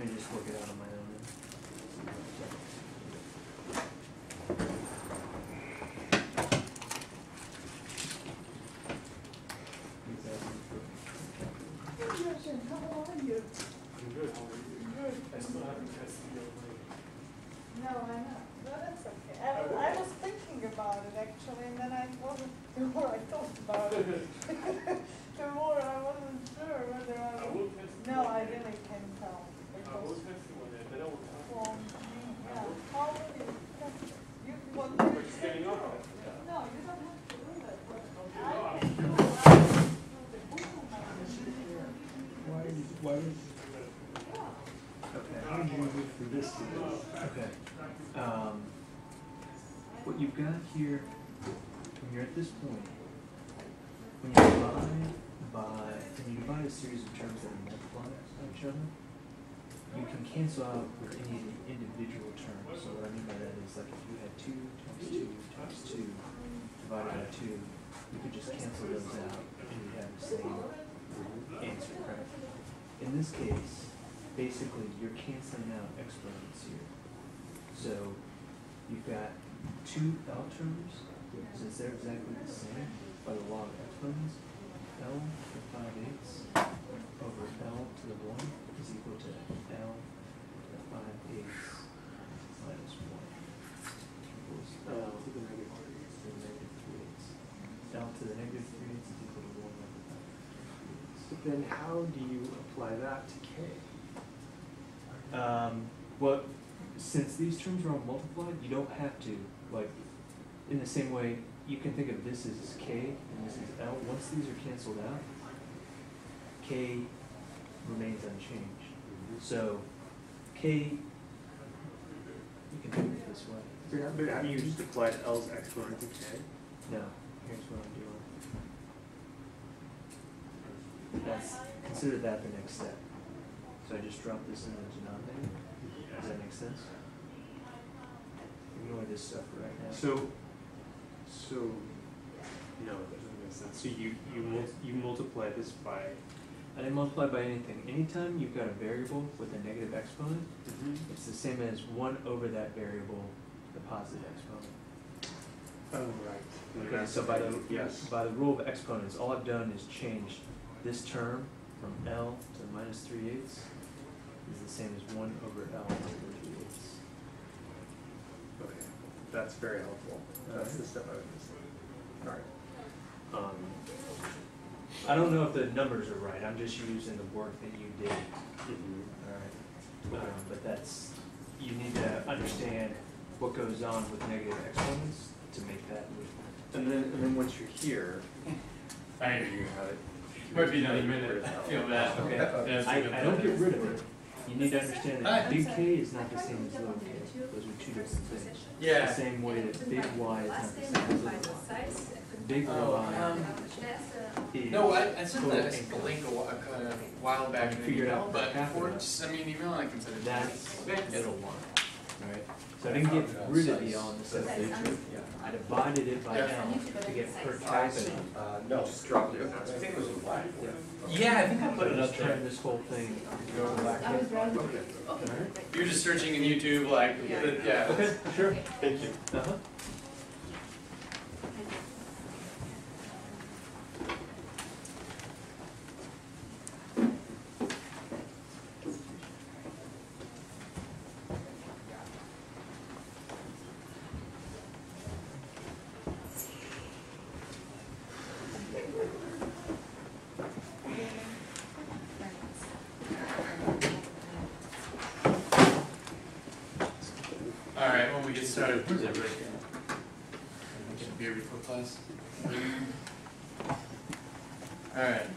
Let me just work it out on my own. How are you? I'm good. How are you? Good. I still haven't tested your brain. No, I know. No, that's okay. I was thinking about it actually, and then I wasn't. The more I thought about it, the more I wasn't sure whether I I was. will test it. No, I really can't tell. I will test it one day, but I will tell you. Well, yeah. How will you test it? You want But to standing up. No, you don't have to do that. But Okay, I no, can do it. Why is Okay. how do you move from this to this? Okay. What you've got here, when you're at this point, when you divide a series of terms that are multiplied by each other, you can cancel out with any of the individual terms. So what I mean by that is, like, if you had 2 times 2 times 2 divided by 2, you could just cancel those out and you have the same answer, right? In this case, basically, you're canceling out exponents here. So you've got 2 L terms, since they're exactly the same by the law of exponents. L to the 5/8 over L to the 1 is equal to L to the 5/8 minus 1 equals L to the negative 3/8. L to the negative 3/8 is equal to 1 over 5/8. But then how do you apply that to K? Well, since these terms are all multiplied, you don't have to, like, in the same way, you can think of this as K and this is L. Once these are canceled out, K remains unchanged. So K, you can think of it this way. But have you just applied L's exponent to K? No, here's what I'm doing. That's, consider that the next step. So I just drop this in the denominator. Does that make sense? Ignore this stuff for right now. So no, that doesn't make sense. So you multiply this by. I didn't multiply by anything. Anytime you've got a variable with a negative exponent, it's the same as 1 over that variable, the positive exponent. Oh right. Okay, so by the rule of exponents, all I've done is changed this term from L to minus 3/8 is the same as 1 over L over 3/8. Okay, that's very helpful. That's the step I was missing. All right. I don't know if the numbers are right. I'm just using the work that you did. All right. But that's, you need to understand what goes on with negative exponents to make that move. And then once you're here, you have it. Might be another minute. I feel bad. Okay. Yeah, I don't get rid of it. You need to understand that big K is not the same as little k. Those are 2 different things. Yeah. The same way that big Y is not the same as little y. Big Y is No, I sent total that income. link a while back in the Figured email, out but half of or that. just send me an email and I can send it to you. That's Okay. little y. Right? So I didn't get rid of the L in the substitution. I divided it by Yeah. L to get per capita. No, just drop it. I think it was a black. Yeah, I think I put it up Turn there. this whole thing. You're just searching in YouTube, like, yeah. Okay, sure. Thank you. Uh-huh. Alright, when we get started, where's that break? Get a beer before class. Alright.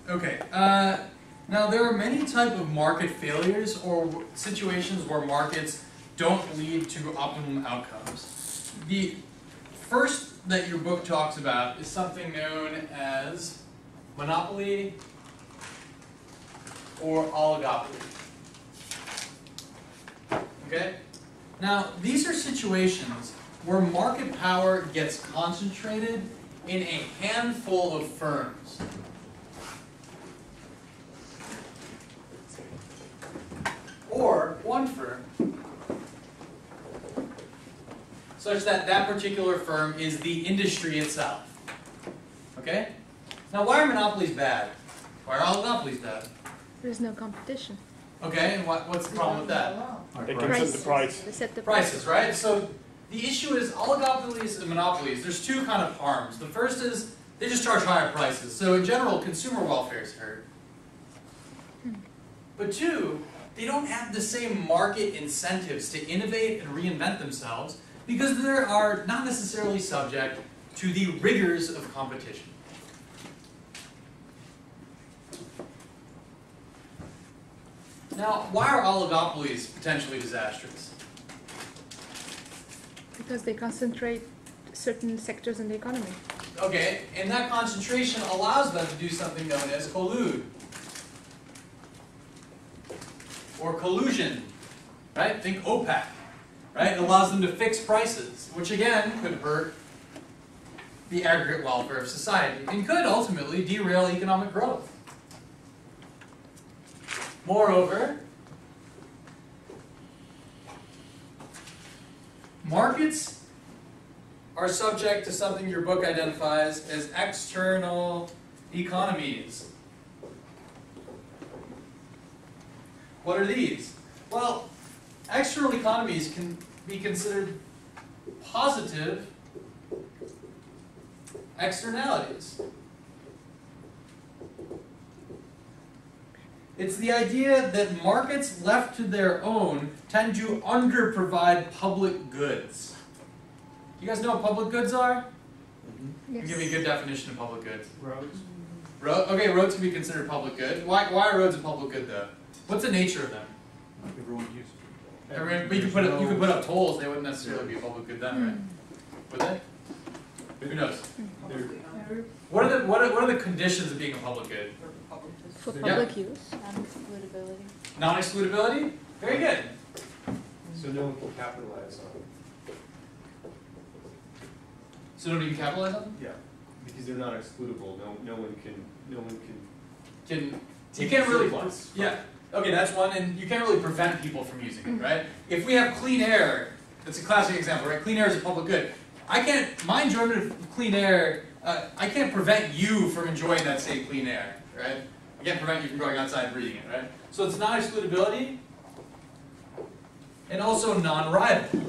Okay, now there are many types of market failures or situations where markets don't lead to optimum outcomes. The first that your book talks about is something known as monopoly or oligopoly. Okay? Now, these are situations where market power gets concentrated in a handful of firms. Or one firm, such that that particular firm is the industry itself. Okay? Now, why are monopolies bad? Why are oligopolies bad? There's no competition. Okay, and what's the problem with that? They can set the price. They set the Prices, right? So the issue is oligopolies and monopolies. There's two kind of harms. The first is they just charge higher prices. So in general, consumer welfare is hurt. But two, they don't have the same market incentives to innovate and reinvent themselves because they are not necessarily subject to the rigors of competition. Now, why are oligopolies potentially disastrous? Because they concentrate certain sectors in the economy. Okay, and that concentration allows them to do something known as collude. Or collusion, right? Think OPEC, right? It allows them to fix prices, which again could hurt the aggregate welfare of society and could ultimately derail economic growth. Moreover, markets are subject to something your book identifies as external economies. What are these? Well, external economies can be considered positive externalities. It's the idea that markets left to their own tend to underprovide public goods. You guys know what public goods are? Yes. Give me a good definition of public goods. Roads? Okay, roads can be considered public good. Why are roads a public good though? What's the nature of them? Everyone uses But you could put up tolls, they wouldn't necessarily be a public good then, right? Would they? Who knows? What are the conditions of being a public good? For Yeah. public use. Non-excludability. Non-excludability? Very good. So no one can capitalize on it. So don't even capitalize on them? Yeah, because they're not excludable. No one can. You can't really. Surplus. Yeah. Okay, that's one, and you can't really prevent people from using it, right? If we have clean air, that's a classic example, right? Clean air is a public good. My enjoyment of clean air, I can't prevent you from enjoying that same clean air, right? I can't prevent you from going outside and breathing it, right? So it's non-excludability, and also non-rival,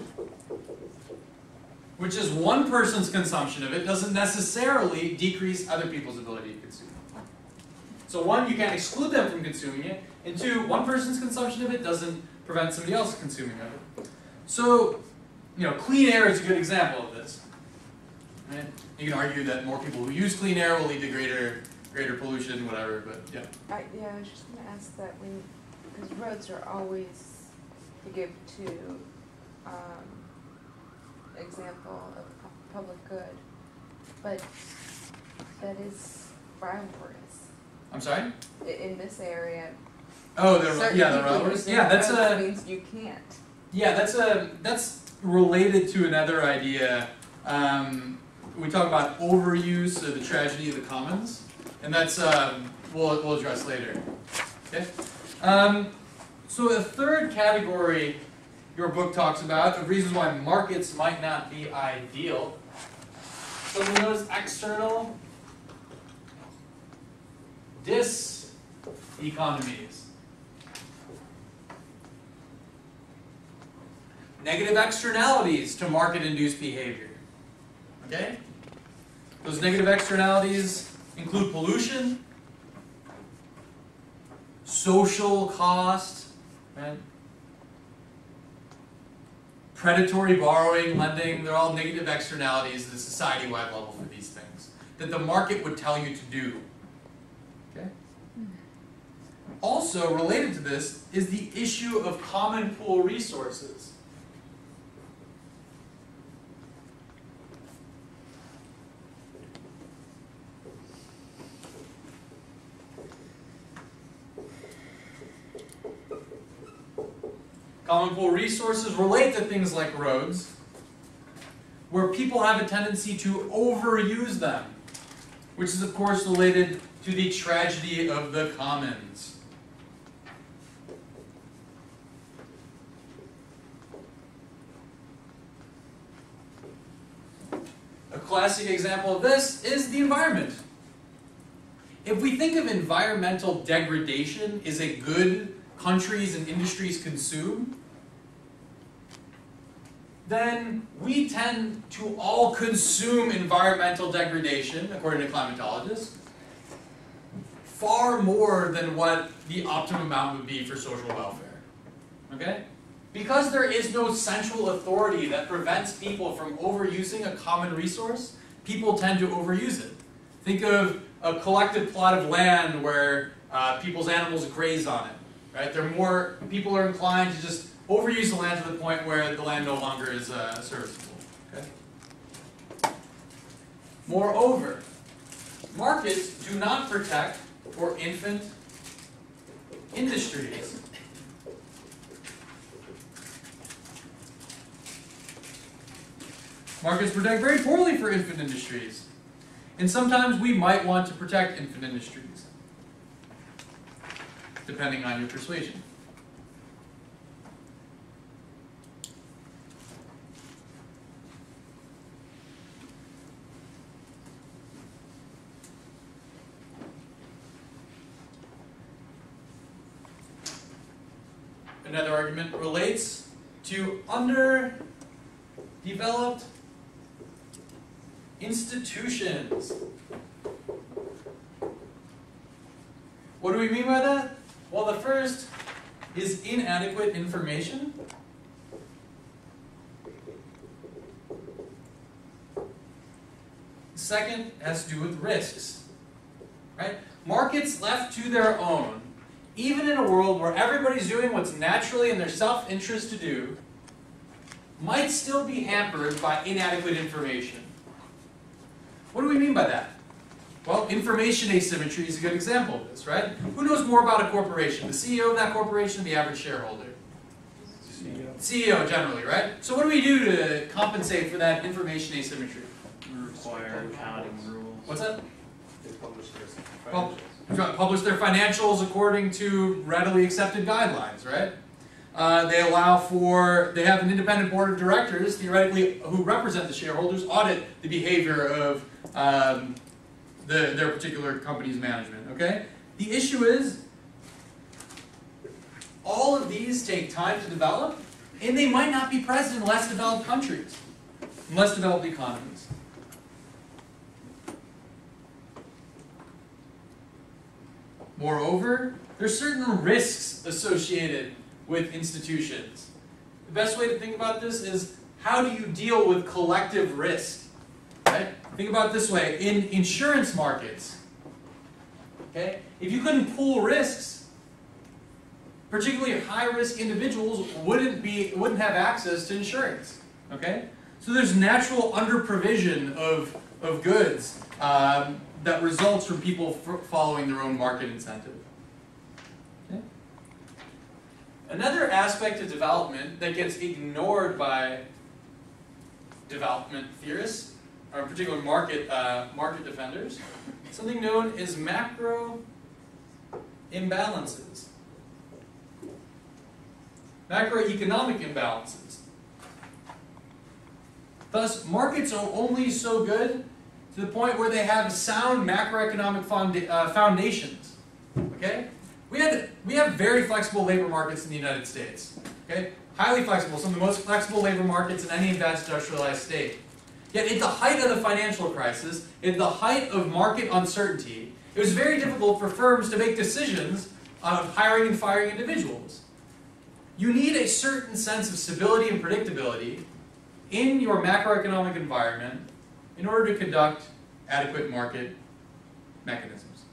which is one person's consumption of it doesn't necessarily decrease other people's ability to consume it. So one, you can't exclude them from consuming it, and two, one person's consumption of it doesn't prevent somebody else consuming of it. So, clean air is a good example of this. Right? You can argue that more people who use clean air will lead to greater pollution, whatever, but yeah. I was just going to ask that because roads are always to give to example of public good, but that is rivalrous. I'm sorry? In this area, Oh, the certain people railroads. using Yeah, that's roads means you can't. Yeah, that's related to another idea. We talk about overuse, the tragedy of the commons, and that's we'll address later. Okay. So a third category your book talks about of reasons why markets might not be ideal. Something known as external diseconomies. Negative externalities to market-induced behavior. Okay? Those negative externalities include pollution, social cost, right? Predatory borrowing, lending, they're all negative externalities at a society-wide level for these things that the market would tell you to do. Okay? Also, related to this is the issue of common pool resources. Common pool resources relate to things like roads, where people have a tendency to overuse them, which is of course related to the tragedy of the commons. A classic example of this is the environment. If we think of environmental degradation as a good countries and industries consume, then we tend to all consume environmental degradation, according to climatologists, far more than what the optimum amount would be for social welfare. Okay? Because there is no central authority that prevents people from overusing a common resource, people tend to overuse it. Think of a collected plot of land where people's animals graze on it. Right? People are inclined to just overuse the land to the point where the land no longer is serviceable. Okay? Moreover, markets do not protect for infant industries. Markets protect very poorly for infant industries. And sometimes we might want to protect infant industries, depending on your persuasion. Another argument relates to underdeveloped institutions. What do we mean by that? Well, the first is inadequate information. Second has to do with risks. Right? Markets left to their own, even in a world where everybody's doing what's naturally in their self-interest to do, might still be hampered by inadequate information. What do we mean by that? Well, information asymmetry is a good example of this, right? Who knows more about a corporation? The CEO of that corporation or the average shareholder? CEO generally, right? So what do we do to compensate for that information asymmetry? We require accounting rules. What's that? They publish their Well, financials. publish their financials according to readily accepted guidelines, right? They have an independent board of directors, theoretically, who represent the shareholders, audit the behavior of their particular company's management, okay? The issue is, all of these take time to develop, and they might not be present in less developed countries, in less developed economies. Moreover, there's certain risks associated with institutions. The best way to think about this is, how do you deal with collective risk? Right? Think about it this way. In insurance markets, okay, if you couldn't pool risks, particularly high-risk individuals wouldn't have access to insurance. Okay? So there's natural under-provision of goods that results from people following their own market incentive. Okay? Another aspect of development that gets ignored by development theorists, or particular market defenders, something known as macro imbalances. Macroeconomic imbalances. Thus, markets are only so good to the point where they have sound macroeconomic foundations. Okay? We have very flexible labor markets in the United States. Okay? Highly flexible, some of the most flexible labor markets in any advanced industrialized state. Yet at the height of the financial crisis, at the height of market uncertainty, it was very difficult for firms to make decisions on hiring and firing individuals. You need a certain sense of stability and predictability in your macroeconomic environment in order to conduct adequate market mechanisms.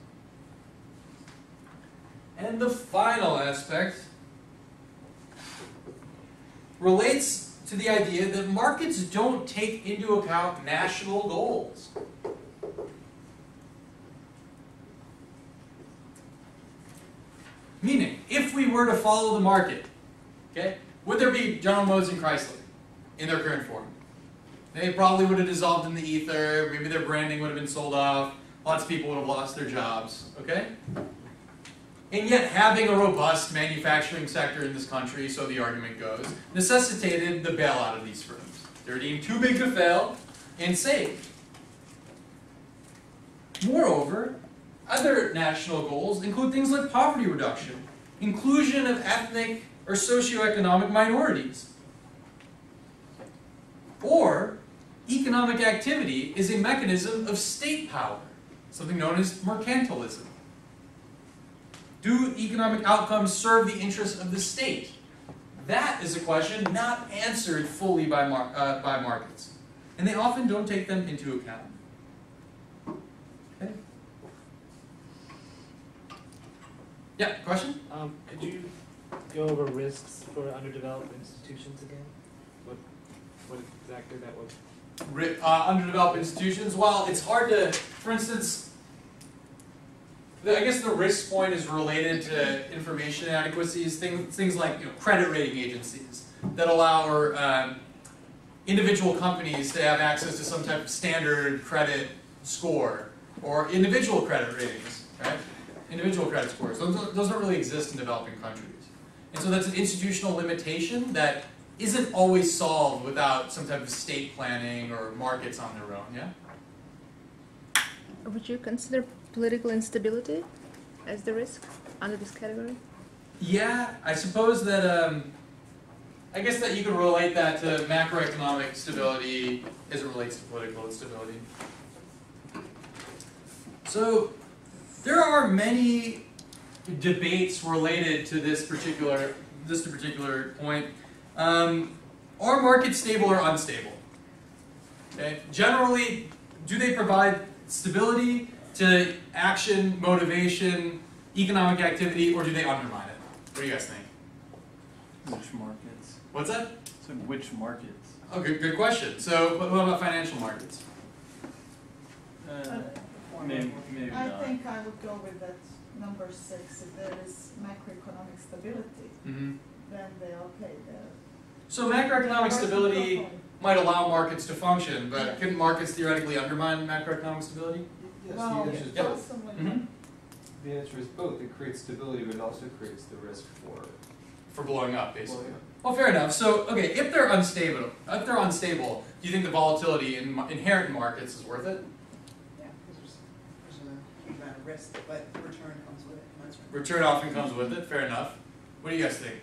And the final aspect relates to the idea that markets don't take into account national goals. Meaning, if we were to follow the market, okay, would there be General Motors and Chrysler in their current form? They probably would have dissolved in the ether. Maybe their branding would have been sold off. Lots of people would have lost their jobs. Okay? And yet, having a robust manufacturing sector in this country, so the argument goes, necessitated the bailout of these firms. They were deemed too big to fail and saved. Moreover, other national goals include things like poverty reduction, inclusion of ethnic or socioeconomic minorities, or economic activity is a mechanism of state power, something known as mercantilism. Do economic outcomes serve the interests of the state? That is a question not answered fully by markets, and they often don't take them into account. Okay. Yeah, question? Could you go over risks for underdeveloped institutions again? What exactly that was? Underdeveloped institutions, well, it's hard to, for instance, I guess the risk point is related to information inadequacies, things like credit rating agencies that allow individual companies to have access to some type of standard credit score, or individual credit ratings, right? Individual credit scores. Those don't really exist in developing countries. And so that's an institutional limitation that isn't always solved without some type of state planning or markets on their own, yeah? Would you consider political instability as the risk under this category? Yeah, I suppose that, I guess that you could relate that to macroeconomic stability as it relates to political instability. So, there are many debates related to this particular point. Are markets stable or unstable? Okay. Generally, do they provide stability to action, motivation, economic activity, or do they undermine it? What do you guys think? Which markets? What's that? So which markets? Oh, good question. So, what about financial markets? Maybe I not. think I would go with that number 6. If there is macroeconomic stability, Mm-hmm. then they're okay. So macroeconomic stability might allow markets to function, but Yeah. couldn't markets theoretically undermine macroeconomic stability? Yes, Well, the answer is Yep. both. possibly. Mm-hmm. The answer is both. It creates stability, but it also creates the risk For blowing up, basically. blowing up. Well, fair enough. So, okay, if they're unstable, do you think the volatility inherent in markets is worth it? Yeah, because there's a huge amount of risk, but the return comes with it. Commensurate. Return often comes with it. Fair enough. What do you guys think?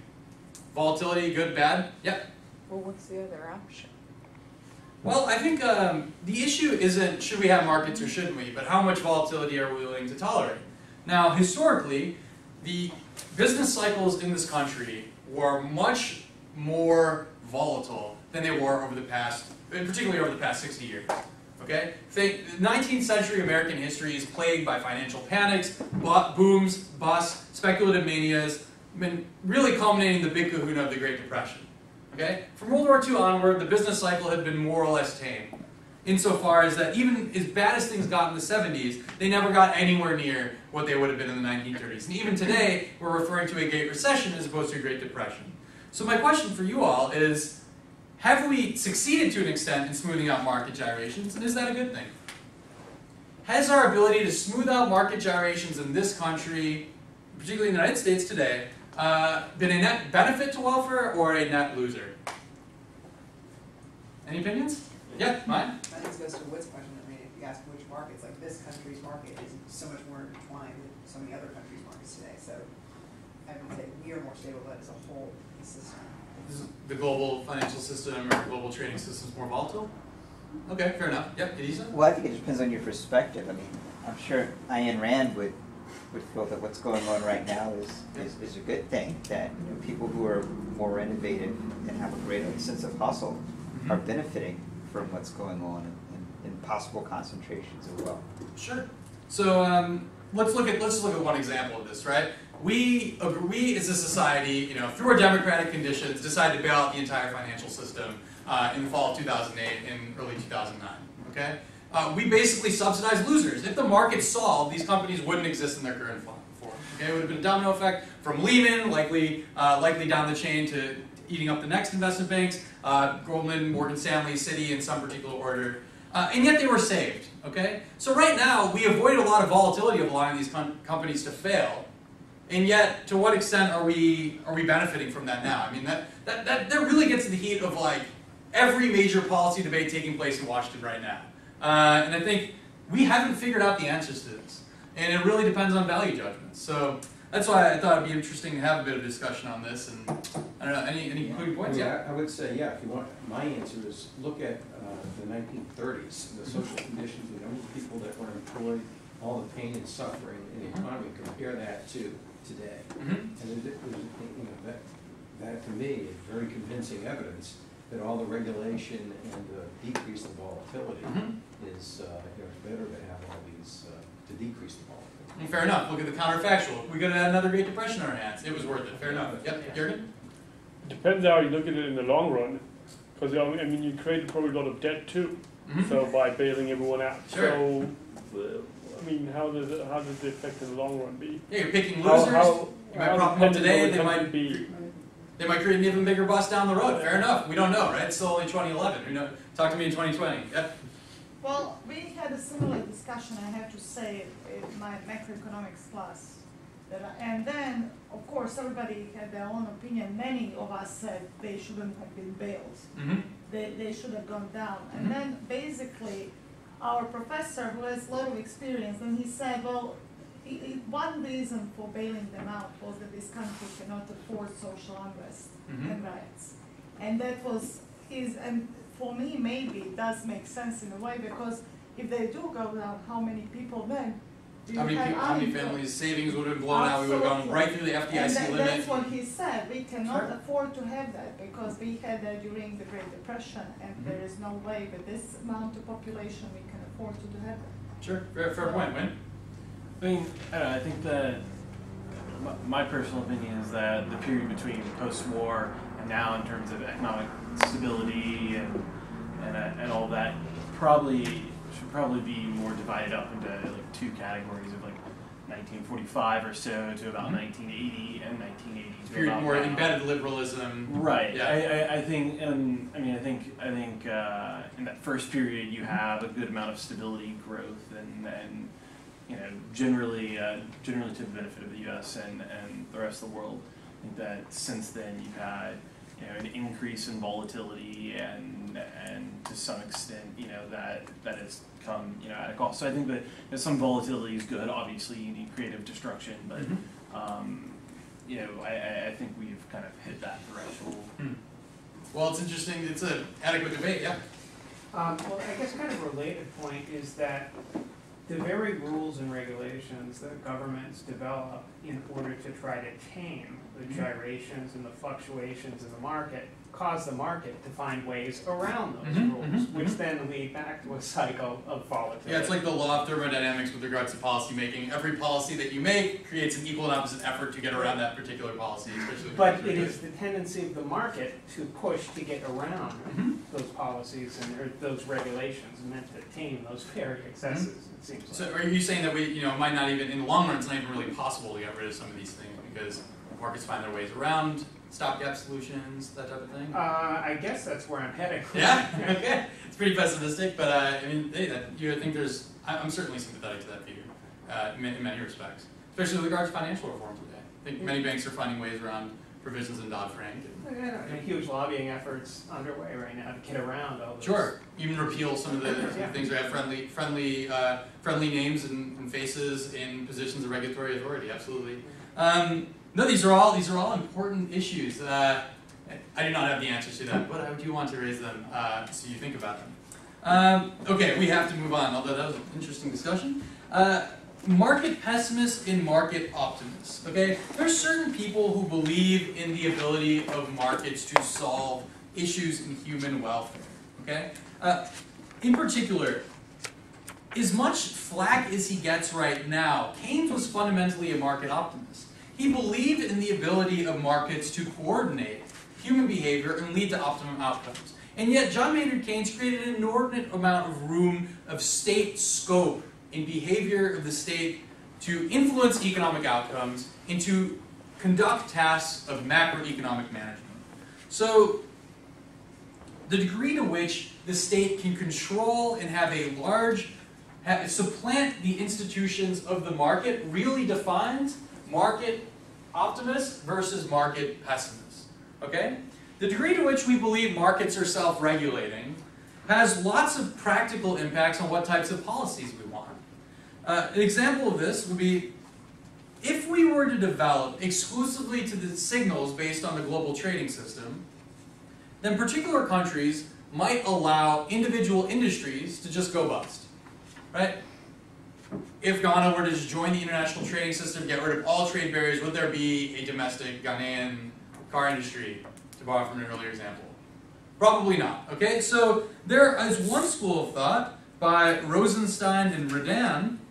Volatility, good, bad? Yep. Well, what's the other option? Well, I think the issue isn't should we have markets or shouldn't we, but how much volatility are we willing to tolerate? Now, historically, the business cycles in this country were much more volatile than they were over the past, particularly over the past 60 years. Okay? Think 19th century American history is plagued by financial panics, booms, busts, speculative manias, really culminating in the big kahuna of the Great Depression. Okay? From World War II onward, the business cycle had been more or less tame, insofar as that even as bad as things got in the 70s, they never got anywhere near what they would have been in the 1930s. And even today, we're referring to a Great Recession as opposed to a Great Depression. So my question for you all is, have we succeeded to an extent in smoothing out market gyrations, and is that a good thing? Has our ability to smooth out market gyrations in this country, particularly in the United States today, been a net benefit to welfare or a net loser? Any opinions? Yeah, mine? I think this goes to Whit's question. I mean, if you ask which markets, like this country's market is so much more intertwined with so many other countries' markets today. So I would say we are more stable, but as a whole, the system. Is the global financial system or global trading system is more volatile? Okay, fair enough. Yep, Elisa? Well, I think it depends on your perspective. I mean, I'm sure Ayn Rand would feel that what's going on right now is a good thing, that people who are more innovative and have a greater sense of hustle are benefiting from what's going on in possible concentrations as well. Sure. So let's just look at one example of this, right? We as a society, through our democratic conditions, decided to bail out the entire financial system in the fall of 2008 and early 2009. Okay, we basically subsidized losers. If the market solved, these companies wouldn't exist in their current form. Okay, it would have been a domino effect from Lehman, likely down the chain to eating up the next investment banks, Goldman, Morgan Stanley, Citi in some particular order, and yet they were saved, okay? So right now, we avoid a lot of volatility of allowing these companies to fail, and yet, to what extent are we benefiting from that now? I mean, that really gets to the heat of like every major policy debate taking place in Washington right now. And I think we haven't figured out the answers to this. And it really depends on value judgments. So that's why I thought it'd be interesting to have a bit of discussion on this. And I don't know, any concluding points? I would say, yeah, if you want, my answer is look at the 1930s, the social conditions, the number of people that were employed, all the pain and suffering in the economy, compare that to today. And that to me is very convincing evidence that all the regulation and the decrease in volatility is better to have all these to decrease the volatility. Fair enough. Look at the counterfactual. We could have had another Great Depression on our hands. It was worth it. Fair enough. Yep. Jürgen? It depends how you look at it in the long run, because I mean you created probably a lot of debt too. So by bailing everyone out. Sure. So I mean, how does the effect in the long run be? Yeah, you're picking losers. You might prop them up today. They might create an even bigger bust down the road. Fair enough. We don't know, right? It's still only 2011. Who knows? Talk to me in 2020. Yep. Well, we had a similar discussion, I have to say, in my macroeconomics class. And then, of course, everybody had their own opinion. Many of us said they shouldn't have been bailed. They should have gone down. And then, basically, our professor, who has a lot of experience, and he said, well, one reason for bailing them out was that this country cannot afford social unrest and riots. And that was his, and for me maybe it does make sense in a way, because if they do go down, how many people then do you have? How many families' savings would have blown out? We would have gone right through the FDIC limit. That's what he said. We cannot afford to have that, because we had that during the Great Depression, and there is no way with this amount of population we can afford to have that. Sure, fair point, Wayne. I mean, I don't know, I think that my personal opinion is that the period between post-war and now in terms of economic stability and all that should probably be more divided up into like two categories of like 1945 or so to about 1980 and 1980 to Period about more now. Embedded liberalism. Right. Yeah. I think in that first period you have a good amount of stability, growth, and generally to the benefit of the U.S. and the rest of the world. I think that since then you've had an increase in volatility and to some extent that has come at a cost. So I think that some volatility is good. Obviously you need creative destruction, but I think we've kind of hit that threshold. Well, it's interesting. It's an adequate debate. Yeah. Well, I guess kind of a related point is that the very rules and regulations that governments develop in order to try to tame the gyrations and the fluctuations in the market cause the market to find ways around those rules, which then lead back to a cycle of volatility. Yeah, it's like the law of thermodynamics with regards to policy making. Every policy that you make creates an equal and opposite effort to get around that particular policy. But it is the tendency of the market to push to get around those policies and those regulations meant to tame those very excesses, it seems like. So are you saying that we, might not even, in the long run, it's not even really possible to get rid of some of these things because markets find their ways around stopgap solutions, that type of thing? I guess that's where I'm heading. Yeah? Okay. It's pretty pessimistic, but I think I'm certainly sympathetic to that view in many respects, especially with regards to financial reform today. I think many banks are finding ways around provisions in Dodd-Frank. And huge lobbying efforts underway right now to get around all those. Sure, even repeal some of the things that have friendly names and faces in positions of regulatory authority. Absolutely. No, these are all important issues. I do not have the answers to them, but I do want to raise them so you think about them. Okay, we have to move on, although that was an interesting discussion. Market pessimists and market optimists. Okay, there's certain people who believe in the ability of markets to solve issues in human welfare. Okay, in particular, as much flack as he gets right now, Keynes was fundamentally a market optimist. He believed in the ability of markets to coordinate human behavior and lead to optimum outcomes. And yet, John Maynard Keynes created an inordinate amount of room of state scope in behavior of the state to influence economic outcomes and to conduct tasks of macroeconomic management. So the degree to which the state can control and have a large, supplant the institutions of the market really defines market optimists versus market pessimists. Okay? The degree to which we believe markets are self-regulating has lots of practical impacts on what types of policies we want. An example of this would be if we were to develop exclusively to the signals based on the global trading system, then particular countries might allow individual industries to just go bust, right? If Ghana were to just join the international trading system, get rid of all trade barriers, would there be a domestic Ghanaian car industry, to borrow from an earlier example? Probably not, okay? So there is one school of thought by Rosenstein and Redan.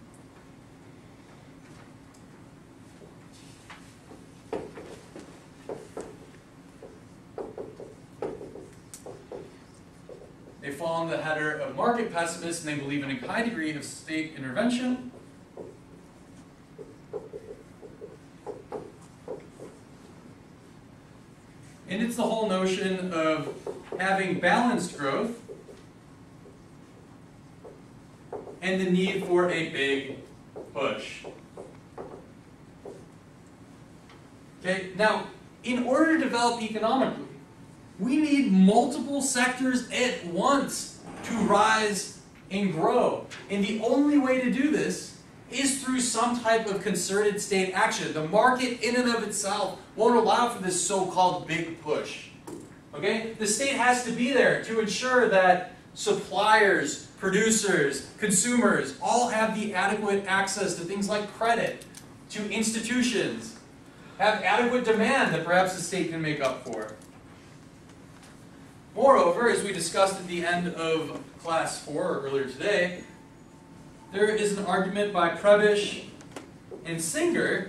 They fall under the header of market pessimists, and they believe in a high degree of state intervention. And it's the whole notion of having balanced growth and the need for a big push. Okay, now, in order to develop economically, we need multiple sectors at once to rise and grow. And the only way to do this is through some type of concerted state action. The market in and of itself won't allow for this so-called big push. Okay? The state has to be there to ensure that suppliers, producers, consumers all have the adequate access to things like credit, to institutions, have adequate demand that perhaps the state can make up for. Moreover, as we discussed at the end of class 4 earlier today, there is an argument by Prebish and Singer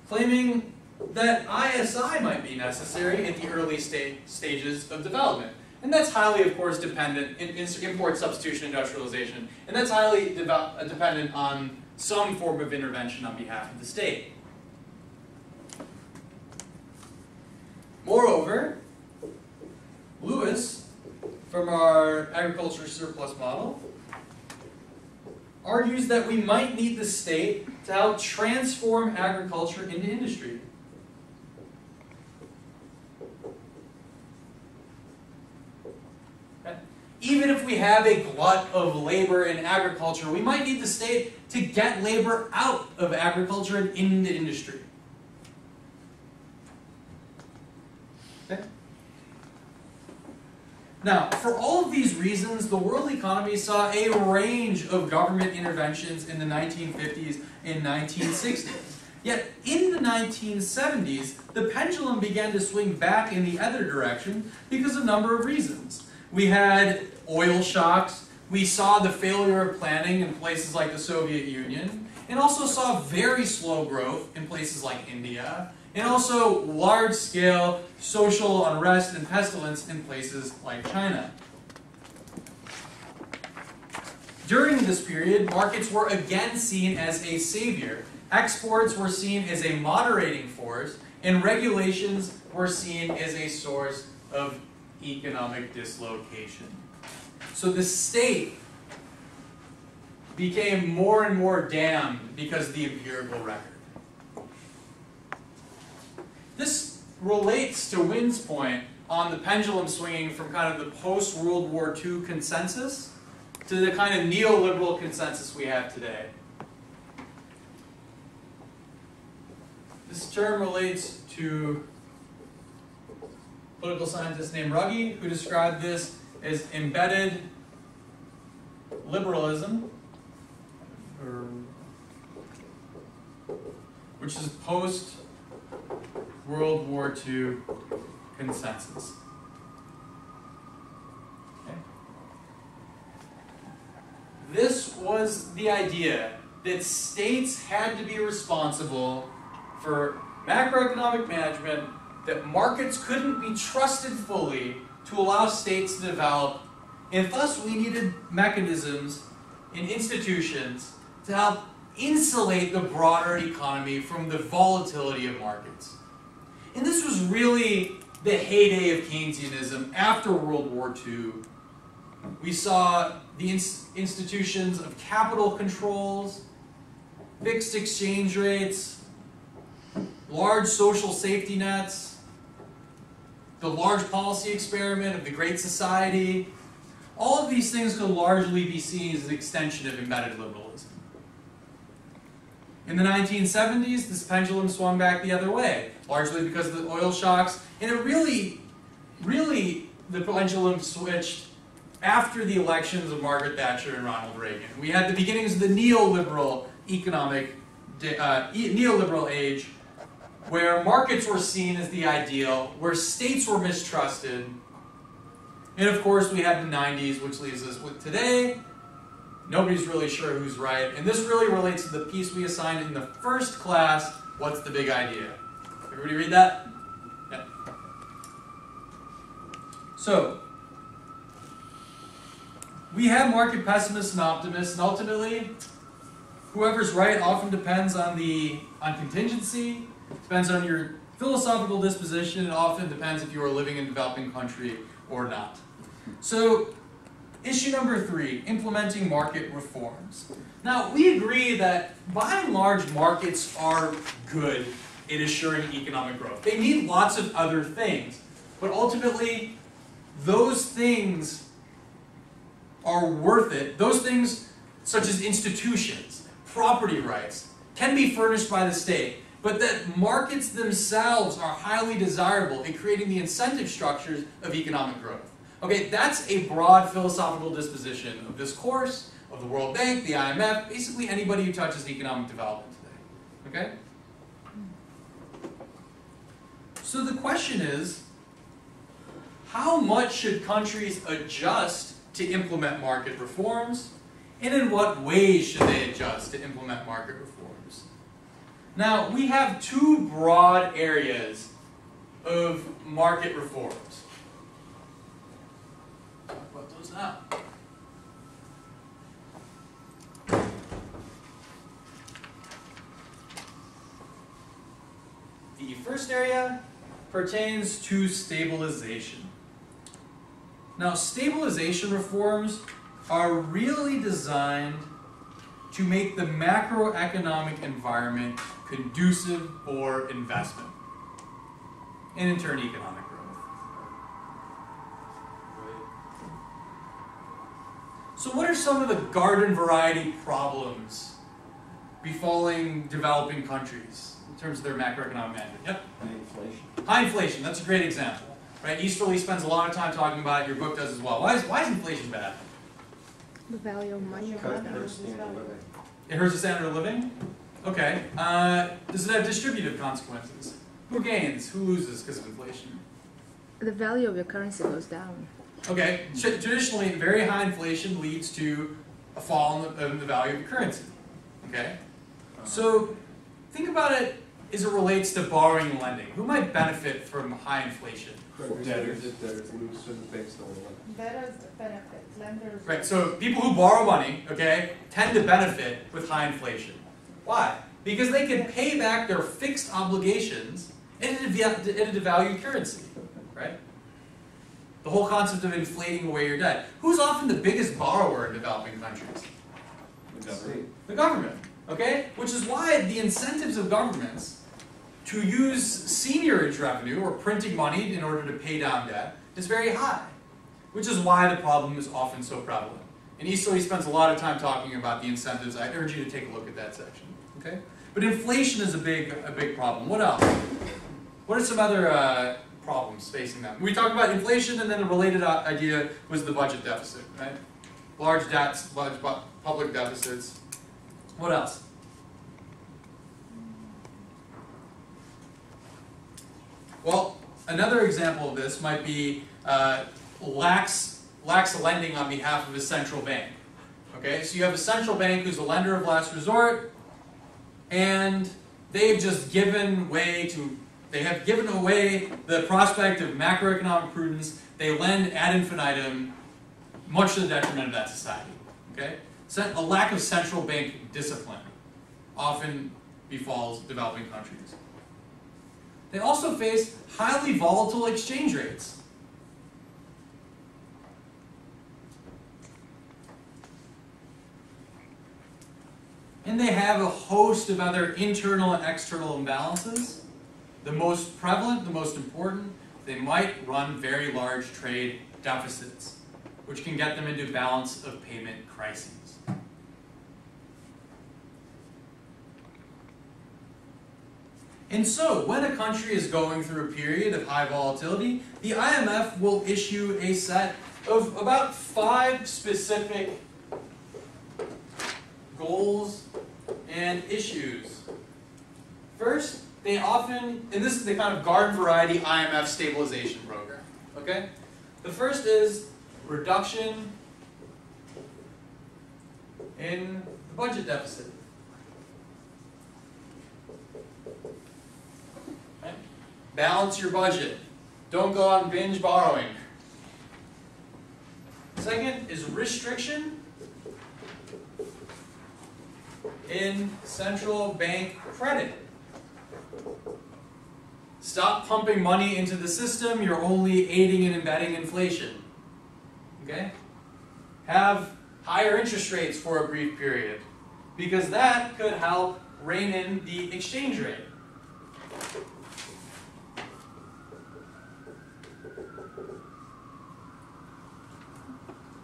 claiming that ISI might be necessary at the early stages of development. And that's highly, of course, dependent in import substitution industrialization, and that's highly dependent on some form of intervention on behalf of the state. Moreover, Lewis, from our agriculture surplus model, argues that we might need the state to help transform agriculture into industry. Even if we have a glut of labor in agriculture, we might need the state to get labor out of agriculture and into industry. Okay? Now, for all of these reasons, the world economy saw a range of government interventions in the 1950s and 1960s. Yet, in the 1970s, the pendulum began to swing back in the other direction because of a number of reasons. We had oil shocks, we saw the failure of planning in places like the Soviet Union, and also saw very slow growth in places like India, and also large-scale social unrest and pestilence in places like China. During this period, markets were again seen as a savior. Exports were seen as a moderating force, and regulations were seen as a source of economic dislocation. So the state became more and more damned because of the empirical record. This relates to Wynn's point on the pendulum swinging from kind of the post-World War II consensus to the kind of neoliberal consensus we have today. This term relates to a political scientist named Ruggie, who described this as embedded liberalism, which is post-World War II consensus. Okay. This was the idea that states had to be responsible for macroeconomic management, that markets couldn't be trusted fully to allow states to develop, and thus we needed mechanisms and institutions to help insulate the broader economy from the volatility of markets. And this was really the heyday of Keynesianism after World War II. We saw the institutions of capital controls, fixed exchange rates, large social safety nets, the large policy experiment of the Great Society. All of these things could largely be seen as an extension of embedded liberalism. In the 1970s, this pendulum swung back the other way, largely because of the oil shocks, and it really, the pendulum switched after the elections of Margaret Thatcher and Ronald Reagan. We had the beginnings of the neoliberal neoliberal age, where markets were seen as the ideal, where states were mistrusted, and of course we had the 90s, which leaves us with today. Nobody's really sure who's right, and this really relates to the piece we assigned in the first class, What's the Big Idea? Everybody read that? Yeah. So, we have market pessimists and optimists, and ultimately, whoever's right often depends on contingency, depends on your philosophical disposition, and often depends if you are living in a developing country or not. So, issue number 3, implementing market reforms. Now, we agree that by and large markets are good in assuring economic growth. They need lots of other things, but ultimately, those things are worth it. Those things, such as institutions, property rights, can be furnished by the state, but that markets themselves are highly desirable in creating the incentive structures of economic growth. Okay, that's a broad philosophical disposition of this course, of the World Bank, the IMF, basically anybody who touches economic development today. Okay? So the question is, how much should countries adjust to implement market reforms, and in what ways should they adjust to implement market reforms? Now, we have 2 broad areas of market reforms. Talk about those now. The first area pertains to stabilization. Now, stabilization reforms are really designed to make the macroeconomic environment conducive for investment, and in turn, economic growth. So what are some of the garden variety problems befalling developing countries in terms of their macroeconomic management? Yep. High inflation. High inflation, that's a great example. Right? Easterly spends a lot of time talking about it, your book does as well. Why is inflation bad? The value of money. Cut hurts standard of living. It hurts the standard of living? Okay. Does it have distributive consequences? Who gains? Who loses because of inflation? The value of your currency goes down. Okay. Traditionally, very high inflation leads to a fall in the value of the currency. Okay? So, think about it as it relates to borrowing and lending. Who might benefit from high inflation? Debtors lose and the banks don't lend. Debtors benefit, lenders. Right, so people who borrow money, okay, tend to benefit with high inflation. Why? Because they can pay back their fixed obligations in a devalued currency, right? The whole concept of inflating away your debt. Who's often the biggest borrower in developing countries? The government. The government, okay? Which is why the incentives of governments to use seigniorage revenue, or printing money in order to pay down debt, is very high. Which is why the problem is often so prevalent. And Easterly spends a lot of time talking about the incentives. I urge you to take a look at that section. Okay? But inflation is a big problem. What else? What are some other problems facing them? We talked about inflation, and then a related idea was the budget deficit, right? Large debts, large public deficits. What else? Well, another example of this might be lax lending on behalf of a central bank. Okay, so you have a central bank who's a lender of last resort, and they've just given away the prospect of macroeconomic prudence. They lend ad infinitum, much to the detriment of that society. Okay, a lack of central bank discipline often befalls developing countries. They also face highly volatile exchange rates. And they have a host of other internal and external imbalances. The most prevalent, the most important, they might run very large trade deficits, which can get them into balance of payment crises. And so, when a country is going through a period of high volatility, the IMF will issue a set of about 5 specific goals and issues. First, they often, and this is the kind of garden variety IMF Stabilization Program, okay? The first is reduction in the budget deficit. Okay? Balance your budget. Don't go out and binge borrowing. Second is restriction in central bank credit. Stop pumping money into the system, you're only aiding and abetting inflation. Okay? Have higher interest rates for a brief period, because that could help rein in the exchange rate.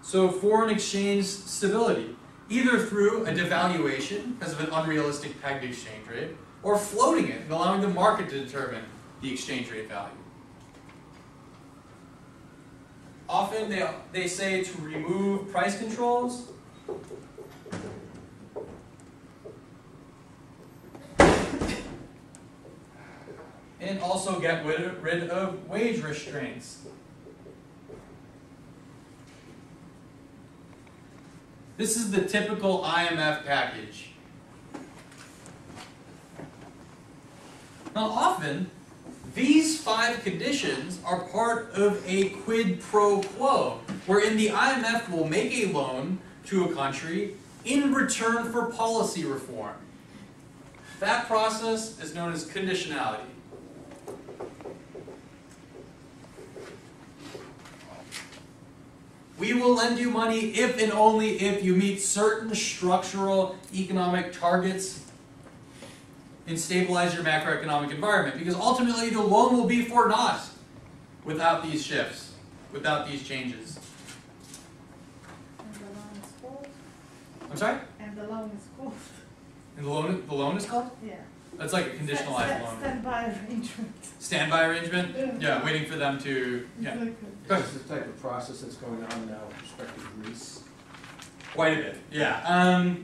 So foreign exchange stability, either through a devaluation because of an unrealistic pegged exchange rate, or floating it and allowing the market to determine the exchange rate value. Often they say to remove price controls, and also get rid of wage restraints. This is the typical IMF package. Now often, these 5 conditions are part of a quid pro quo, wherein the IMF will make a loan to a country in return for policy reform. That process is known as conditionality. We will lend you money if and only if you meet certain structural economic targets and stabilize your macroeconomic environment. Because ultimately the loan will be for naught without these shifts, without these changes. And the loan is called? I'm sorry? And the loan is called? And the loan is called? Yeah. That's like a conditionalized loan. Standby arrangement. Standby arrangement? Yeah, waiting for them to, yeah. Exactly. This is the type of process that's going on now with respect to Greece. Quite a bit, yeah.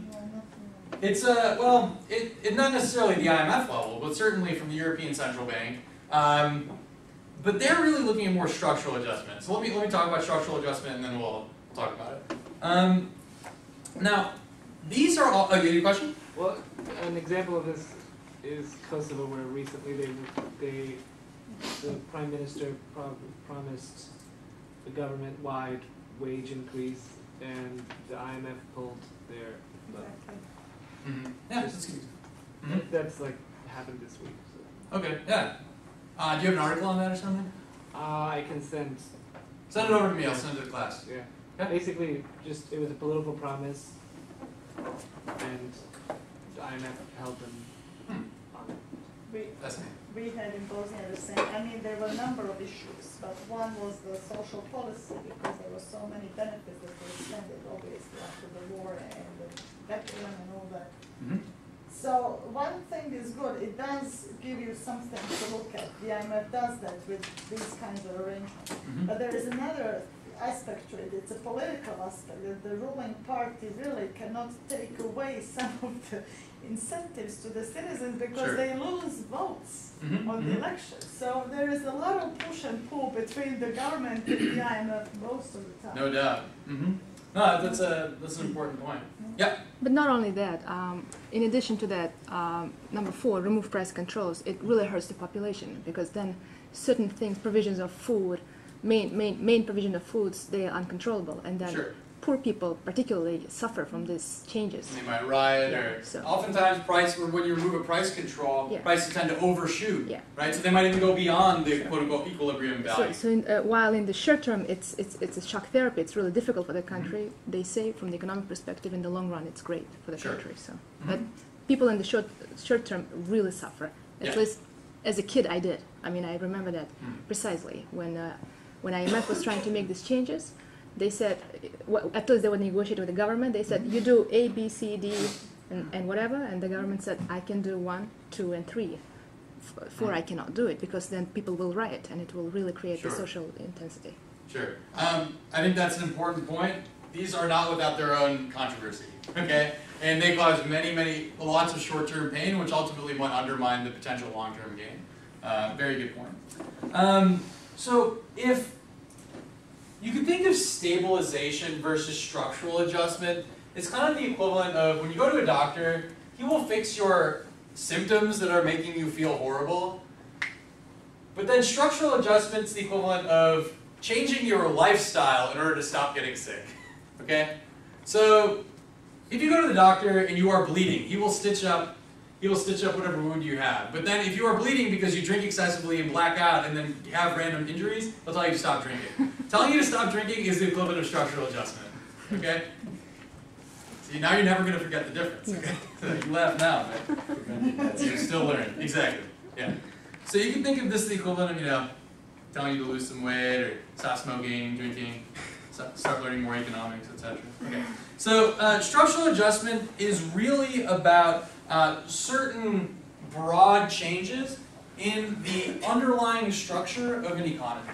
It's well, it not necessarily the IMF level, but certainly from the European Central Bank. But they're really looking at more structural adjustments. So let me talk about structural adjustment, and then we'll talk about it. Now, these are all. Oh, you have a question? Well, an example of this is Kosovo, where recently the prime minister promised a government-wide wage increase, and the IMF pulled their vote. Mm-hmm. Yeah, that's good. Mm-hmm. That's like happened this week. So. Okay, yeah. Do you have an article on that or something? I can send. Send it over to me. I'll send it to the class. Yeah. Okay. Basically, just it was a political promise, and the IMF held them on it. We had in Bosnia the same. I mean, there were a number of issues, but one was the social policy, because there were so many benefits that were extended, obviously, after the war and the veteran and all that. Mm-hmm. So one thing is good, it does give you something to look at. The IMF does that with these kinds of arrangements. Mm-hmm. But there is another aspect to it, it's a political aspect, that the ruling party really cannot take away some of the incentives to the citizens, because Sure. they lose votes Mm-hmm. on the elections. So there is a lot of push and pull between the government and the IMF most of the time. No doubt. Mm-hmm. No, that's an important point. Yeah. But not only that, in addition to that, number 4, remove price controls, it really hurts the population, because then certain things, provisions of food, main provision of foods, they are uncontrollable, and then Sure. poor people particularly suffer from these changes. They might riot, Yeah, or so- oftentimes when you remove a price control, Yeah. prices tend to overshoot, Yeah. right? So they might even go beyond the quote-unquote equilibrium value. While in the short term it's a shock therapy, it's really difficult for the country. They say from the economic perspective, in the long run, it's great for the Sure. country. So, but people in the short term really suffer. At Yeah. least as a kid, I did. I mean, I remember that precisely when IMF was trying to make these changes. They said, at least they would negotiate with the government. They said, you do A, B, C, D, and whatever, and the government said, I can do 1, 2, and 3. 4, I cannot do it, because then people will riot, and it will really create the Sure. social intensity. Sure. I think that's an important point. These are not without their own controversy, okay? And they cause lots of short-term pain, which ultimately might undermine the potential long-term gain. Very good point. So if you can think of stabilization versus structural adjustment, it's kind of the equivalent of when you go to a doctor, he will fix your symptoms that are making you feel horrible. But then structural adjustment's the equivalent of changing your lifestyle in order to stop getting sick. Okay? So if you go to the doctor and you are bleeding, he will stitch up whatever wound you have. But then if you are bleeding because you drink excessively and black out and then have random injuries, they'll tell you to stop drinking. Telling you to stop drinking is the equivalent of structural adjustment. Okay? See, now you're never going to forget the difference. Okay? So you laugh now, but you're still learning. Exactly. Yeah. So you can think of this as the equivalent of, telling you to lose some weight or stop smoking, drinking, start learning more economics, etc. Okay. So structural adjustment is really about certain broad changes in the underlying structure of an economy.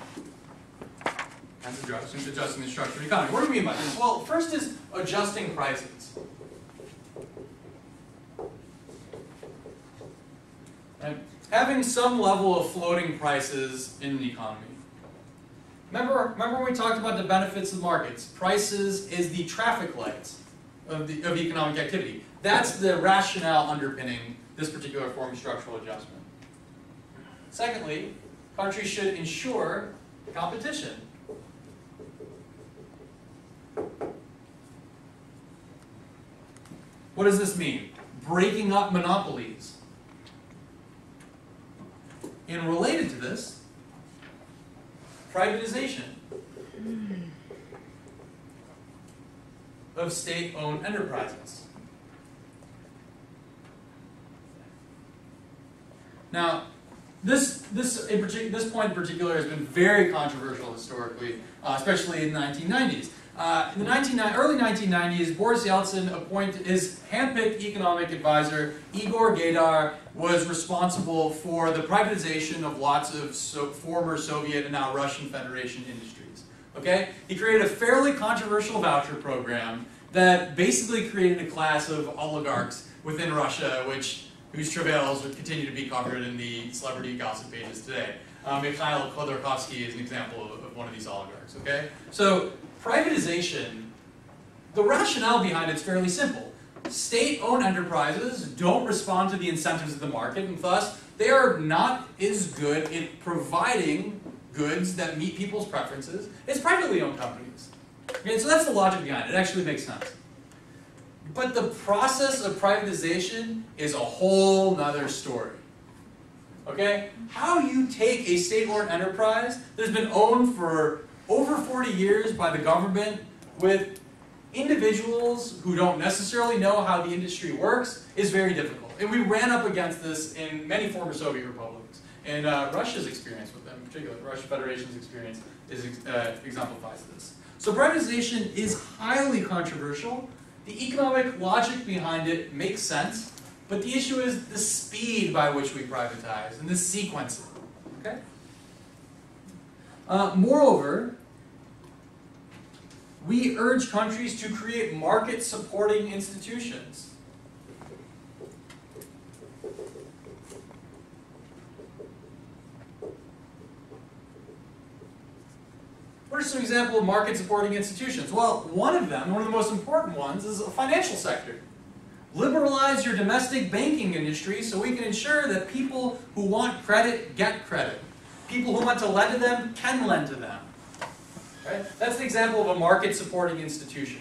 That's adjusting the structure of the economy. What do we mean by this? Well, first is adjusting prices. Right? Having some level of floating prices in the economy. Remember when we talked about the benefits of markets? Prices is the traffic lights of economic activity. That's the rationale underpinning this particular form of structural adjustment. Secondly, countries should ensure competition. What does this mean? Breaking up monopolies. And related to this, privatization of state-owned enterprises. Now, this point in particular has been very controversial historically, especially in the 1990s. In the early 1990s, Boris Yeltsin appointed his handpicked economic advisor, Igor Gaidar, was responsible for the privatization of lots of former Soviet and now Russian Federation industries. Okay? He created a fairly controversial voucher program that basically created a class of oligarchs within Russia, whose travails would continue to be covered in the celebrity gossip pages today. Mikhail Khodorkovsky is an example of one of these oligarchs. Okay? So, privatization, the rationale behind it is fairly simple. State-owned enterprises don't respond to the incentives of the market, and thus they are not as good at providing goods that meet people's preferences as privately owned companies. Okay, so that's the logic behind it. It actually makes sense. But the process of privatization is a whole nother story. Okay? How you take a state-owned enterprise that has been owned for over 40 years by the government with individuals who don't necessarily know how the industry works is very difficult. And we ran up against this in many former Soviet republics. And Russia's experience with them, in particular, the Russian Federation's experience exemplifies this. So privatization is highly controversial. The economic logic behind it makes sense, but the issue is the speed by which we privatize and the sequencing. Okay? Moreover, we urge countries to create market-supporting institutions. What are some examples of market-supporting institutions? Well, one of them, one of the most important ones, is the financial sector. Liberalize your domestic banking industry so we can ensure that people who want credit get credit. People who want to lend to them can lend to them. Right? That's an example of a market-supporting institution.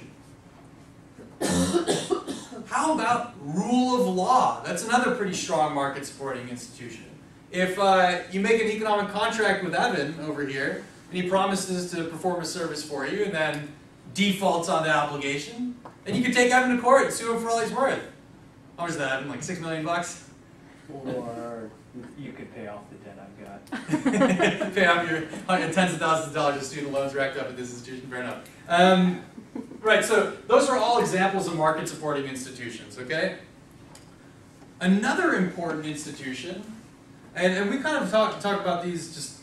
How about rule of law? That's another pretty strong market-supporting institution. If you make an economic contract with Evan over here, and he promises to perform a service for you, and then defaults on that obligation, then you can take Evan to court and sue him for all he's worth. How much is that, Evan? Like $6 million? Or you could pay off the debt I've got. Pay off your tens of thousands of dollars of student loans racked up at this institution, fair enough. Right, so those are all examples of market-supporting institutions, okay? Another important institution, and we kind of talk about these just,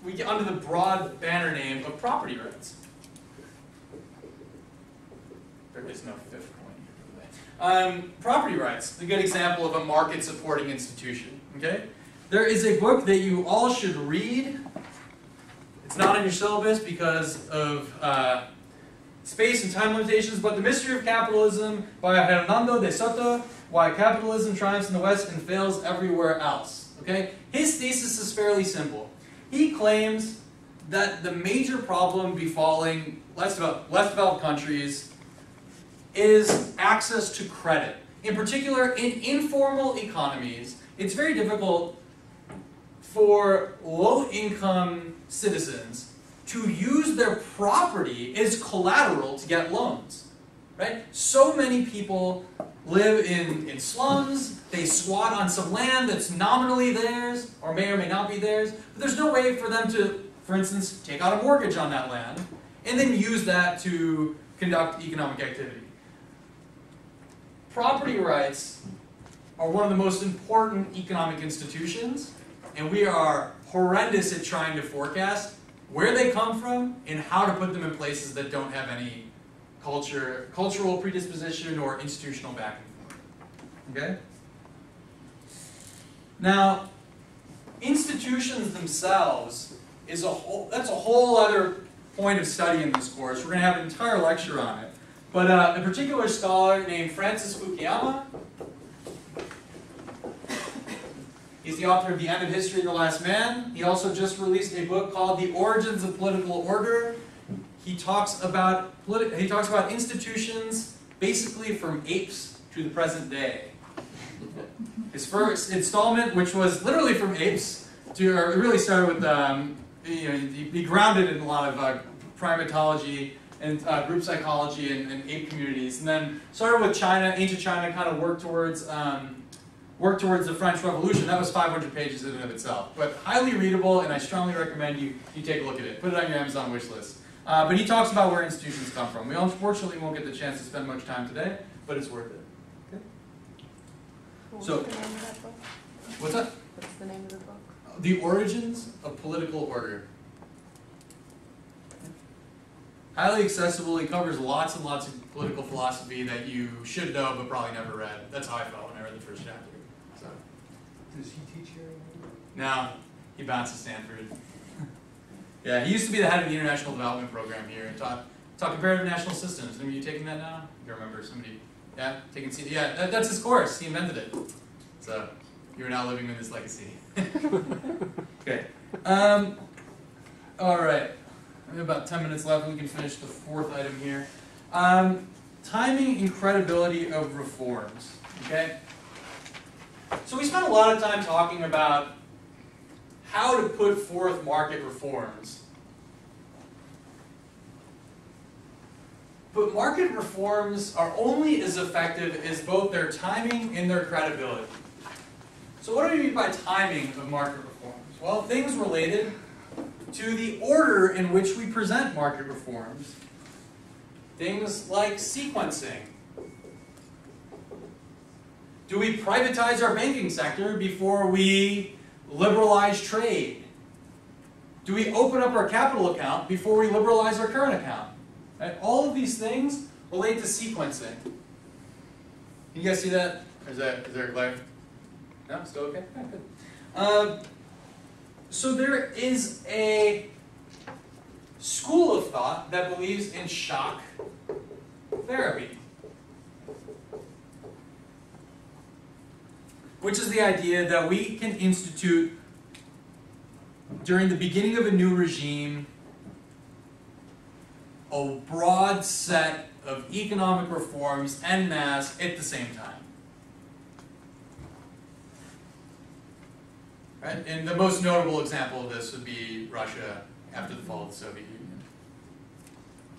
we get under the broad banner name of property rights. There is no fifth point here, by the way. Property rights, a good example of a market-supporting institution, okay? There is a book that you all should read. It's not in your syllabus because of space and time limitations, but The Mystery of Capitalism by Hernando de Soto, Why Capitalism Triumphs in the West and Fails Everywhere Else. Okay? His thesis is fairly simple. He claims that the major problem befalling less developed countries is access to credit. In particular, in informal economies, it's very difficult for low-income citizens to use their property as collateral to get loans, right? So many people live in slums, they squat on some land that's nominally theirs, or may not be theirs, but there's no way for them to, for instance, take out a mortgage on that land, and then use that to conduct economic activity. Property rights are one of the most important economic institutions, and we are horrendous at trying to forecast where they come from and how to put them in places that don't have any cultural predisposition or institutional backing. Okay? Now, institutions themselves is that's a whole other point of study in this course. We're going to have an entire lecture on it. But a particular scholar named Francis Fukuyama, he's the author of The End of History and the Last Man. He also just released a book called The Origins of Political Order. He talks about institutions basically from apes to the present day. His first installment, which was literally from apes, it really started with, he grounded in a lot of primatology and group psychology and ape communities, and then started with China, ancient China, kind of worked towards the French Revolution. That was 500 pages in and of itself, but highly readable, and I strongly recommend you take a look at it. Put it on your Amazon wish list. But he talks about where institutions come from. We unfortunately won't get the chance to spend much time today, but it's worth it. Okay? What's So, the name of that book? What's that? What's the name of the book? The Origins of Political Order. Highly accessible. He covers lots and lots of political philosophy that you should know but probably never read. That's how I felt when I read the first chapter. So. Does he teach here? No, he bounced to Stanford. Yeah, he used to be the head of the International Development Program here and taught comparative national systems. Are you taking that now? You remember somebody? Yeah, that's his course. He invented it. So you're now living in his legacy. Okay. All right. We have about 10 minutes left. We can finish the fourth item here. Timing and credibility of reforms. Okay. So we spent a lot of time talking about how to put forth market reforms. But market reforms are only as effective as both their timing and their credibility. So what do we mean by timing of market reforms? Well, things related to the order in which we present market reforms. Things like sequencing. Do we privatize our banking sector before we liberalize trade? Do we open up our capital account before we liberalize our current account? Right? All of these things relate to sequencing. You guys see that? Or is there a glare? No? Still okay? Yeah, good. So there is a school of thought that believes in shock therapy, which is the idea that we can institute, during the beginning of a new regime, a broad set of economic reforms en masse at the same time. Right? And the most notable example of this would be Russia after the fall of the Soviet Union.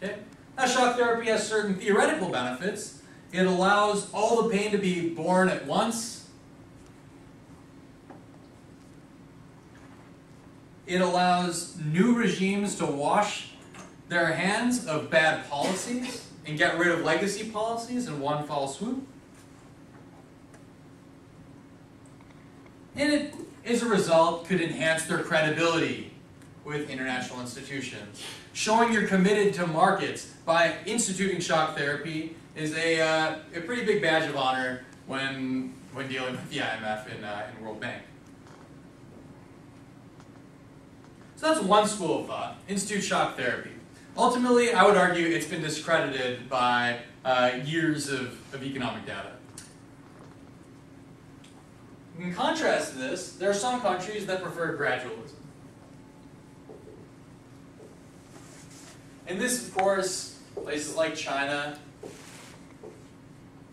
Okay? Now, shock therapy has certain theoretical benefits. It allows all the pain to be borne at once. It allows new regimes to wash their hands of bad policies and get rid of legacy policies in one fell swoop. And it, as a result, could enhance their credibility with international institutions. Showing you're committed to markets by instituting shock therapy is a pretty big badge of honor when dealing with the IMF and World Bank. So that's one school of thought, institute shock therapy. Ultimately, I would argue it's been discredited by years of economic data. In contrast to this, there are some countries that prefer gradualism. And this, of course, places like China,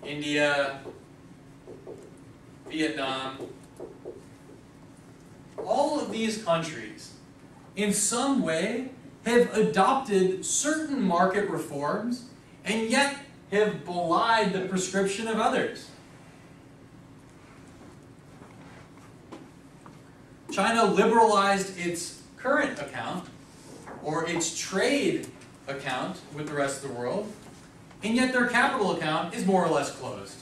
India, Vietnam, all of these countries, in some way, have adopted certain market reforms and yet have belied the prescription of others. China liberalized its current account, or its trade account with the rest of the world, and yet their capital account is more or less closed.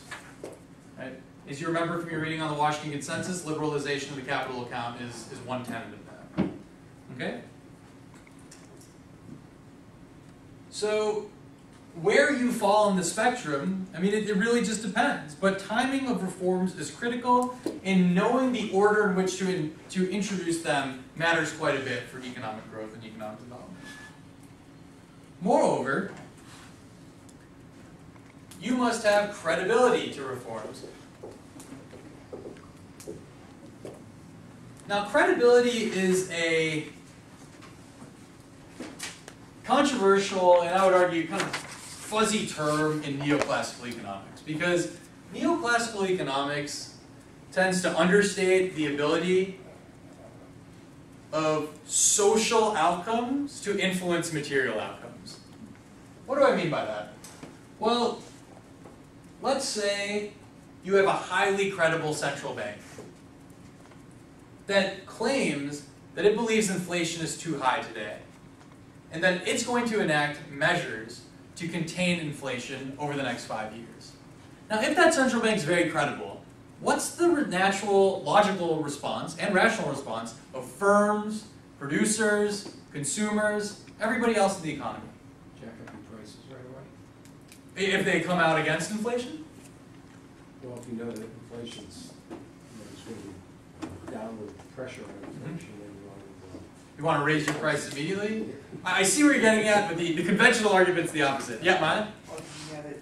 Right? As you remember from your reading on the Washington Consensus, liberalization of the capital account is one tenet of that. Okay? So, where you fall on the spectrum, I mean, it really just depends. But timing of reforms is critical, and knowing the order in which to introduce them matters quite a bit for economic growth and economic development. Moreover, you must have credibility to reforms. Now, credibility is a controversial, and I would argue kind of fuzzy term in neoclassical economics, because neoclassical economics tends to understate the ability of social outcomes to influence material outcomes. What do I mean by that? Well, let's say you have a highly credible central bank that claims that it believes inflation is too high today, and that it's going to enact measures to contain inflation over the next 5 years. Now, if that central bank is very credible, what's the natural, logical response and rational response of firms, producers, consumers, everybody else in the economy? Jack up your prices right away. If they come out against inflation? Well, if you know that inflation's, there's going to be downward pressure on inflation, then You want to raise your price immediately? I see where you're getting at, but the conventional argument's the opposite. Yeah, Maya? Well, you know that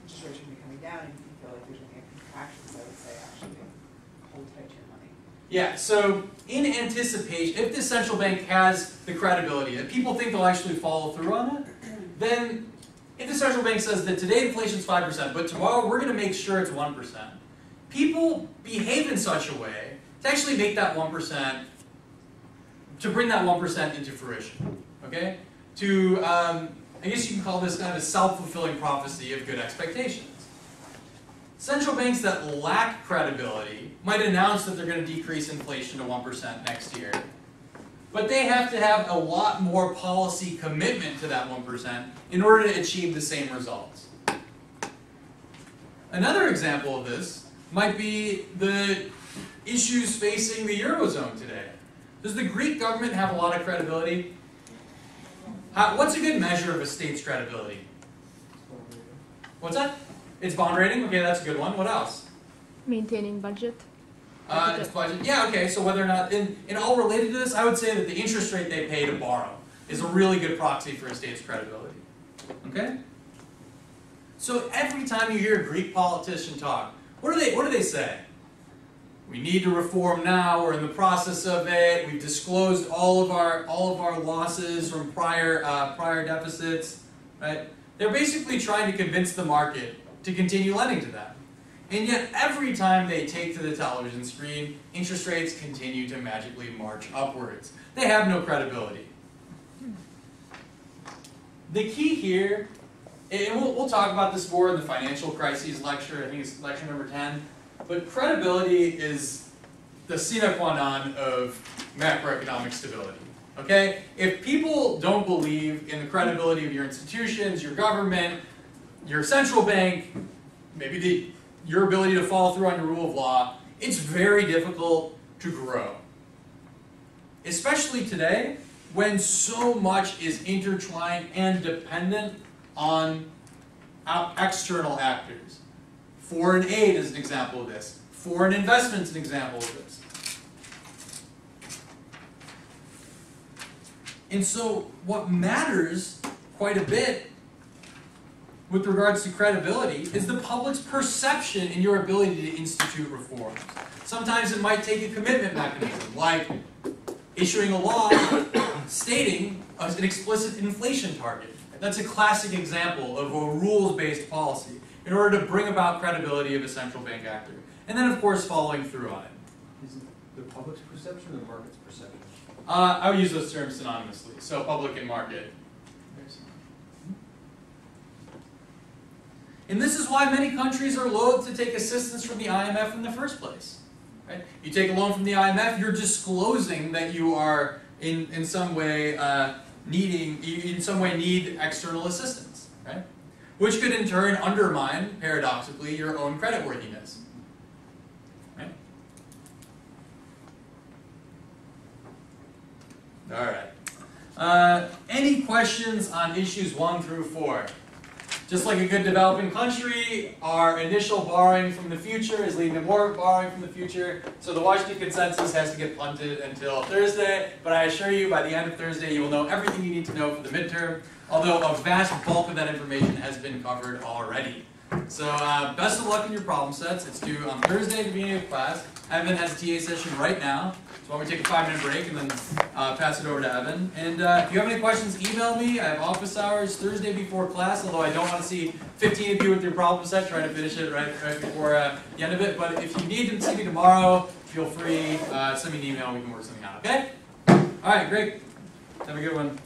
interest rates should be coming down, and you feel like there's going to be a contraction, so I would say actually hold tight to your money. Yeah, so in anticipation, if the central bank has the credibility that people think they'll actually follow through on it, then if the central bank says that today inflation's 5%, but tomorrow we're going to make sure it's 1%, people behave in such a way to actually make that 1%, to bring that 1% into fruition, okay? To, I guess you can call this kind of a self-fulfilling prophecy of good expectations. Central banks that lack credibility might announce that they're going to decrease inflation to 1% next year. But they have to have a lot more policy commitment to that 1% in order to achieve the same results. Another example of this might be the issues facing the Eurozone today. Does the Greek government have a lot of credibility? What's a good measure of a state's credibility? What's that? It's bond rating? Okay, that's a good one. What else? Maintaining budget. It's budget. Yeah, okay, so whether or not, in all related to this, I would say that the interest rate they pay to borrow is a really good proxy for a state's credibility. Okay? So every time you hear a Greek politician talk, what do they say? We need to reform now. We're in the process of it. We've disclosed all of our losses from prior deficits. Right? They're basically trying to convince the market to continue lending to them. And yet, every time they take to the television screen, interest rates continue to magically march upwards. They have no credibility. The key here, and we'll talk about this more in the financial crises lecture, I think it's lecture number 10, but credibility is the sine qua non of macroeconomic stability. Okay? If people don't believe in the credibility of your institutions, your government, your central bank, maybe your ability to follow through on your rule of law, it's very difficult to grow. Especially today, when so much is intertwined and dependent on external actors. Foreign aid is an example of this. Foreign investment is an example of this. And so what matters quite a bit with regards to credibility is the public's perception in your ability to institute reforms. Sometimes it might take a commitment mechanism, like issuing a law stating an explicit inflation target. That's a classic example of a rules-based policy in order to bring about credibility of a central bank actor. And then, of course, following through on it. Is it the public's perception or the market's perception? I would use those terms synonymously, so public and market. And this is why many countries are loath to take assistance from the IMF in the first place. Right? You take a loan from the IMF, you're disclosing that you are in some way need external assistance, right? Which could in turn undermine, paradoxically, your own creditworthiness. Right? All right. Any questions on issues 1 through 4? Just like a good developing country, our initial borrowing from the future is leading to more borrowing from the future. So the Washington Consensus has to get punted until Thursday. But I assure you, by the end of Thursday, you will know everything you need to know for the midterm. Although a vast bulk of that information has been covered already. So best of luck in your problem sets. It's due on Thursday at the beginning of class. Evan has a TA session right now. So why don't we take a 5-minute break and then pass it over to Evan. And if you have any questions, email me. I have office hours Thursday before class, although I don't want to see 15 of you with your problem set trying to finish it right before the end of it. But if you need to see me tomorrow, feel free, send me an email. We can work something out, okay? All right, great. Have a good one.